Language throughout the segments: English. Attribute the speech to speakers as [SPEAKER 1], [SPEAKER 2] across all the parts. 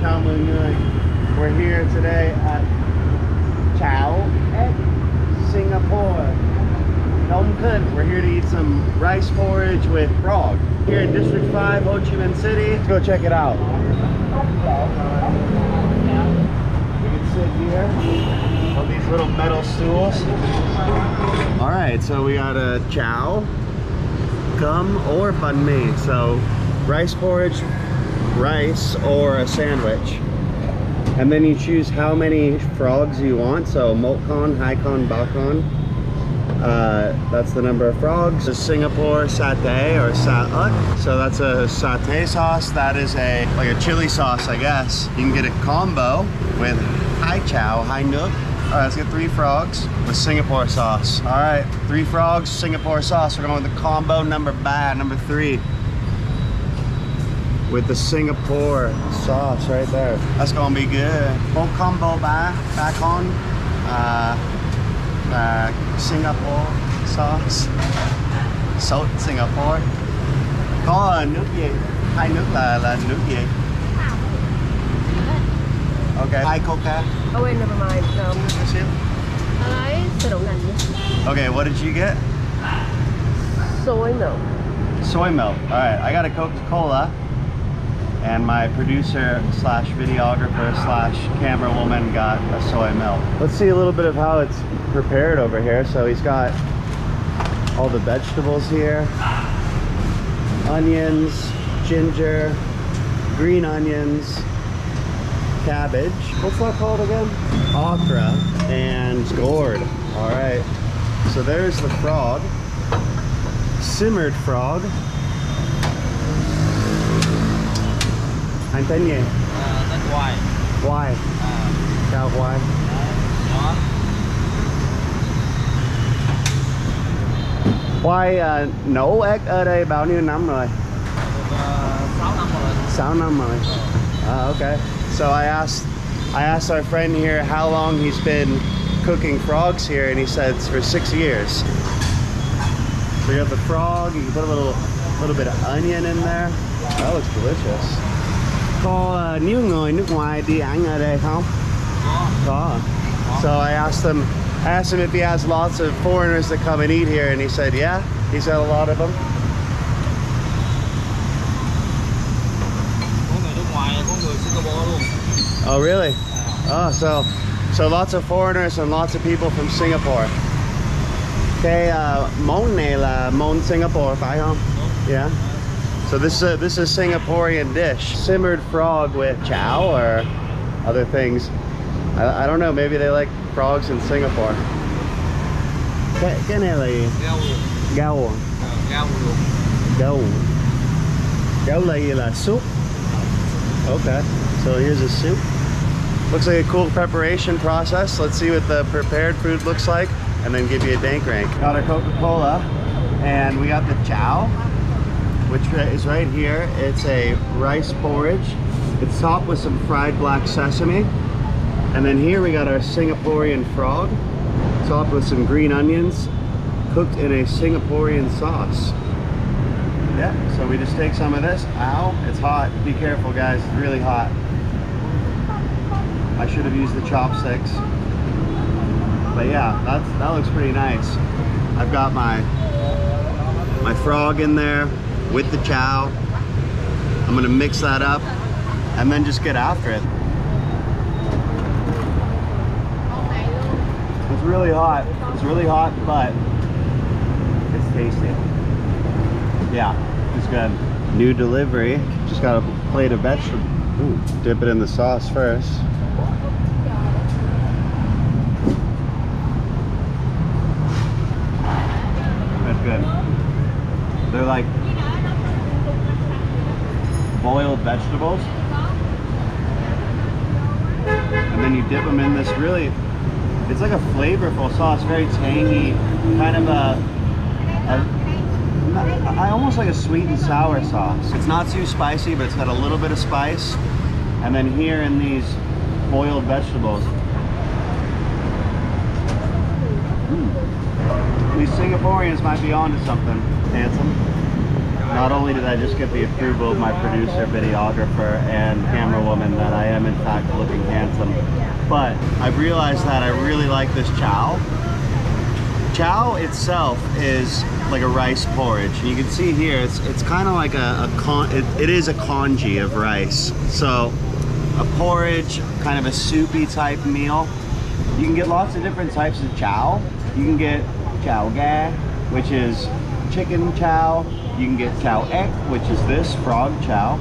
[SPEAKER 1] chào mọi người. We're here today at Cháo ếch, Singapore. We're here to eat some rice porridge with frog. Here in District 5, Ho Chi Minh City. Let's go check it out. We can sit here on these little metal stools. Alright, so we got a cháo, cơm, or banh mi. So rice porridge, rice, or a sandwich. And then you choose how many frogs you want. So một con, hai con, ba con. That's the number of frogs. The Singapore satay or sa ếch. So that's a satay sauce. That is like a chili sauce, I guess. You can get a combo with hai cháo, hai nước. All right, let's get 3 frogs with Singapore sauce. All right, 3 frogs, Singapore sauce. We're going with the combo number 3. With the Singapore sauce right there. That's gonna be good. Một combo ba con. Singapore sauce. Salt Singapore. Có nước gì? 2 nước là nước gì? Okay. 2 Coca.
[SPEAKER 2] Oh wait, never mind. I don't know.
[SPEAKER 1] Okay, what did you get?
[SPEAKER 2] Soy milk.
[SPEAKER 1] Soy milk. All right, I got a Coca-Cola. And my producer slash videographer slash camera woman got a soy milk. Let's see a little bit of how it's prepared over here. So he's got all the vegetables here. Onions, ginger, green onions, cabbage. What's that called again? Okra and gourd. All right. So there's the frog. Simmered frog. Anh tên gì?
[SPEAKER 3] Tên Hoài.
[SPEAKER 1] Hoài. Chào Hoài.
[SPEAKER 3] Đó.
[SPEAKER 1] Hoài nấu ếch ở đây bao nhiêu năm rồi?
[SPEAKER 3] 6 năm rồi.
[SPEAKER 1] 6 năm rồi. Okay. So I asked our friend here how long he's been cooking frogs here, and he said it's for 6 years. So you have the frog. You can put a little bit of onion in there. That looks delicious. Có nhiều người nước ngoài đi ăn ở đây không? Có. So I asked him if he has lots of foreigners that come and eat here, and he said, yeah, he's got a lot of them.
[SPEAKER 3] Có người nước ngoài, có người Singapore luôn.
[SPEAKER 1] Oh, really? Oh, so lots of foreigners and lots of people from Singapore. Cái món này là món Singapore phải không? Yeah. So this is a Singaporean dish, simmered frog with chao or other things. I don't know. Maybe they like frogs in Singapore. Cái này là gì? Gao. Gao là soup. Okay. So here's a soup. Looks like a cool preparation process. Let's see what the prepared food looks like, and then give you a dank rank. Got our Coca-Cola, and we got the chao, which is right here. It's a rice porridge. It's topped with some fried black sesame. And then here we got our Singaporean frog, topped with some green onions, cooked in a Singaporean sauce. Yeah, so we just take some of this. Ow, it's hot. Be careful, guys. It's really hot. I should have used the chopsticks. But yeah, that looks pretty nice. I've got my frog in there with the chao. I'm gonna mix that up and then just get after it. It's really hot. It's really hot, but it's tasty. Yeah, it's good. New delivery. Just got a plate of vegetables. Ooh, dip it in the sauce first. That's good. They're like boiled vegetables, and then you dip them in this really, it's like a flavorful sauce, very tangy, kind of I almost like a sweet and sour sauce. It's not too spicy, but it's got a little bit of spice. And then here in these boiled vegetables. These Singaporeans might be onto something. Handsome. not only did I just get the approval of my producer, videographer, and camerawoman that I am in fact looking handsome, but I've realized that I really like this chao. Chao itself is like a rice porridge. And you can see here, it's kind of like it is a congee of rice. So a porridge, kind of a soupy type meal. You can get lots of different types of chao. You can get chao ga, which is chicken chao. You can get cháo ếch, which is this frog chao.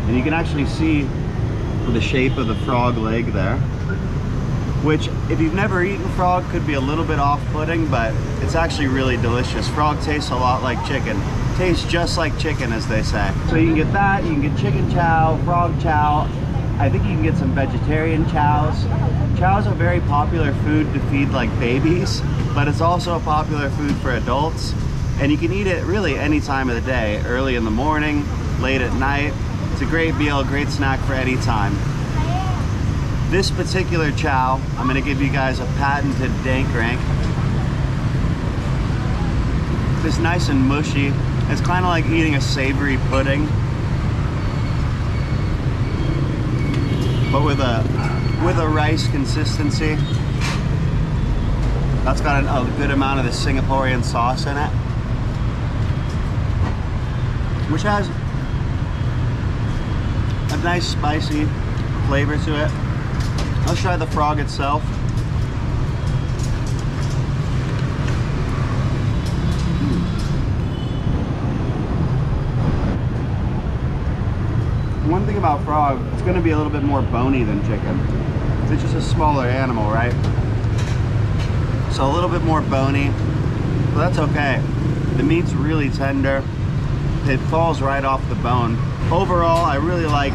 [SPEAKER 1] And you can actually see the shape of the frog leg there, which if you've never eaten frog could be a little bit off-putting, but it's actually really delicious. Frog tastes a lot like chicken. Tastes just like chicken, as they say. So you can get that, you can get chicken chao, frog chao. I think you can get some vegetarian chows. Chow is a very popular food to feed like babies, but it's also a popular food for adults. And you can eat it really any time of the day, early in the morning, late at night. It's a great meal, great snack for any time. This particular chao, I'm gonna give you guys a patented dank rank. It's nice and mushy. It's kind of like eating a savory pudding, but with a rice consistency. That's got a good amount of the Singaporean sauce in it, which has a nice spicy flavor to it. Let's try the frog itself. One thing about frog, it's going to be a little bit more bony than chicken. It's just a smaller animal, right? So a little bit more bony, but that's okay. The meat's really tender. It falls right off the bone. Overall, I really like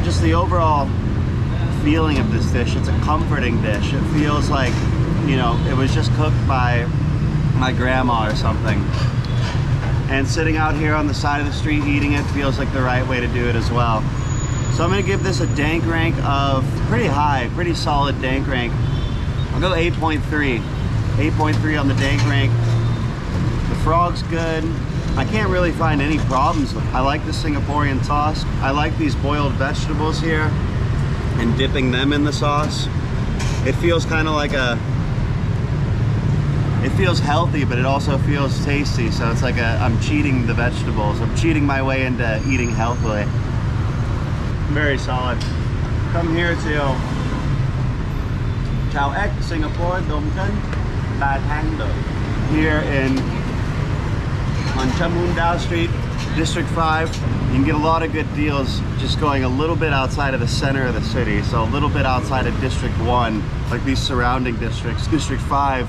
[SPEAKER 1] just the overall feeling of this dish. It's a comforting dish. It feels like, you know, it was just cooked by my grandma or something. And sitting out here on the side of the street eating it feels like the right way to do it as well. So I'm gonna give this a dank rank of pretty high, pretty solid dank rank. I'll go 8.3. 8.3 on the dank rank. The frog's good. I can't really find any problems with it. I like the Singaporean toss. I like these boiled vegetables here and dipping them in the sauce. It feels kind of like it feels healthy, but it also feels tasty. So it's like I'm cheating the vegetables. I'm cheating my way into eating healthily. Very solid. Come here to Cháo ếch, Singapore, Dom Chân, Thang here on Chamundao Street, District 5. You can get a lot of good deals just going a little bit outside of the center of the city. So a little bit outside of District 1, like these surrounding districts, District 5,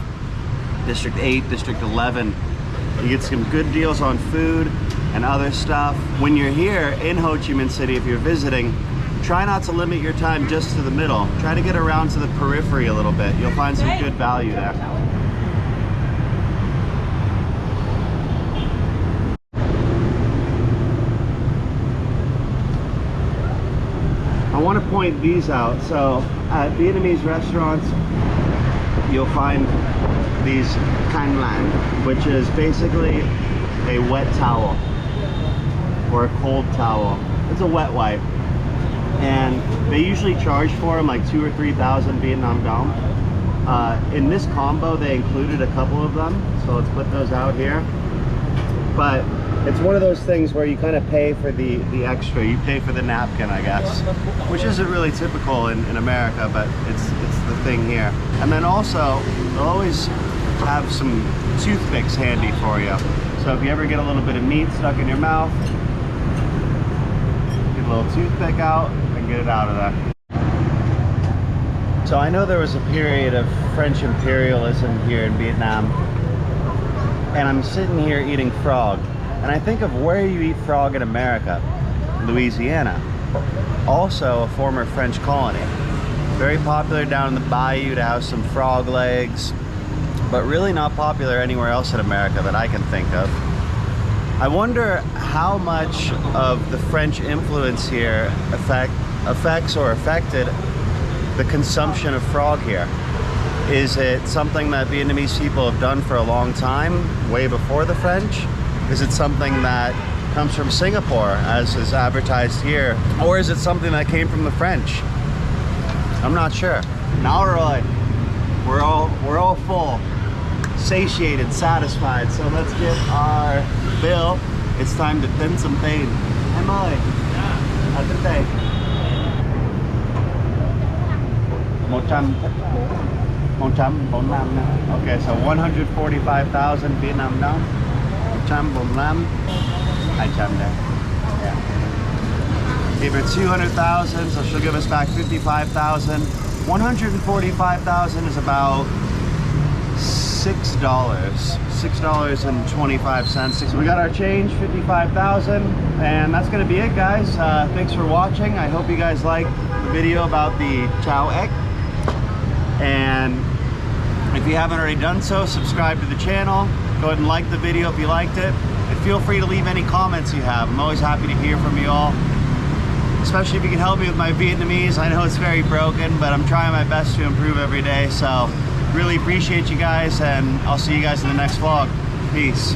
[SPEAKER 1] District 8, District 11. You get some good deals on food and other stuff. When you're here in Ho Chi Minh City, if you're visiting, try not to limit your time just to the middle. Try to get around to the periphery a little bit. You'll find some good value there. I want to point these out. So at Vietnamese restaurants, you'll find these khăn làng, which is basically a wet towel or a cold towel. It's a wet wipe, and they usually charge for them like 2,000 or 3,000 Vietnam dong. In this combo, they included a couple of them, so let's put those out here. But it's one of those things where you kind of pay for the extra. You pay for the napkin, I guess, which isn't really typical in America, but it's the thing here. And then also, they'll always have some toothpicks handy for you. So if you ever get a little bit of meat stuck in your mouth, get a little toothpick out and get it out of there. So I know there was a period of French imperialism here in Vietnam, and I'm sitting here eating frog. And I think of where you eat frog in America, Louisiana, also a former French colony. Very popular down in the bayou to have some frog legs, but really not popular anywhere else in America that I can think of. I wonder how much of the French influence here affects or affected the consumption of frog here. Is it something that Vietnamese people have done for a long time, way before the French? Is it something that comes from Singapore, as is advertised here? Or is it something that came from the French? I'm not sure. All right, we're all full, satiated, satisfied. So let's get our bill. It's time to thin some pain. Em ơi, ở trên đây. 145. Okay, so 145,000 Vietnam dong. 145. 200 there. Yeah. Gave her 200,000, so she'll give us back 55,000. 145,000 is about $6.25. So we got our change, 55,000, and that's gonna be it, guys. Thanks for watching. I hope you guys liked the video about the Cháo ếch. And if you haven't already done so, subscribe to the channel. Go ahead and like the video if you liked it. And feel free to leave any comments you have. I'm always happy to hear from you all. Especially if you can help me with my Vietnamese. I know it's very broken, but I'm trying my best to improve every day. So really appreciate you guys, and I'll see you guys in the next vlog. Peace.